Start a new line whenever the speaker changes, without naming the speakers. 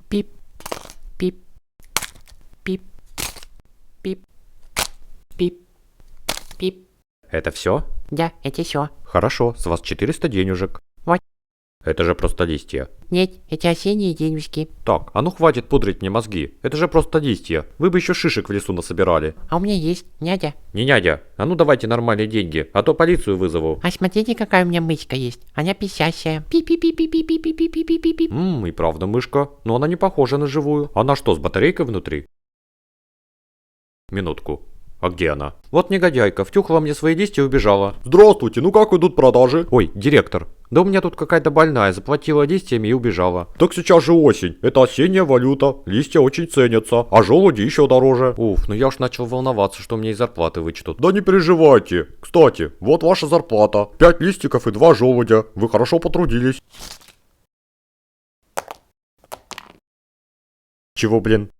Пип, пип, пип, пип, пип, пип.
Это все?
Да, это все.
Хорошо, с вас 400 денежек.
Вот.
Это же просто листья.
Нет, это осенние денежки.
Так, а ну хватит пудрить мне мозги. Это же просто листья. Вы бы еще шишек в лесу насобирали.
А у меня есть, нядя.
Не нядя, а ну давайте нормальные деньги, а то полицию вызову.
А смотрите, какая у меня мышка есть. Она писящая. Пи-пи-пи-пи-пи-пи-пи-пи-пи-пи-пи.
И правда мышка, но она не похожа на живую. Она что, с батарейкой внутри? Минутку. А где она? Вот негодяйка, втюхала мне свои листья и убежала.
Здравствуйте, ну как идут продажи?
Ой, директор, да у меня тут какая-то больная, заплатила листьями и убежала.
Так сейчас же осень, это осенняя валюта, листья очень ценятся, а желуди еще дороже.
Уф, ну я уж начал волноваться, что мне из зарплаты вычтут.
Да не переживайте. Кстати, вот ваша зарплата. 5 листиков и 2 желудя. Вы хорошо потрудились.
Чего, блин?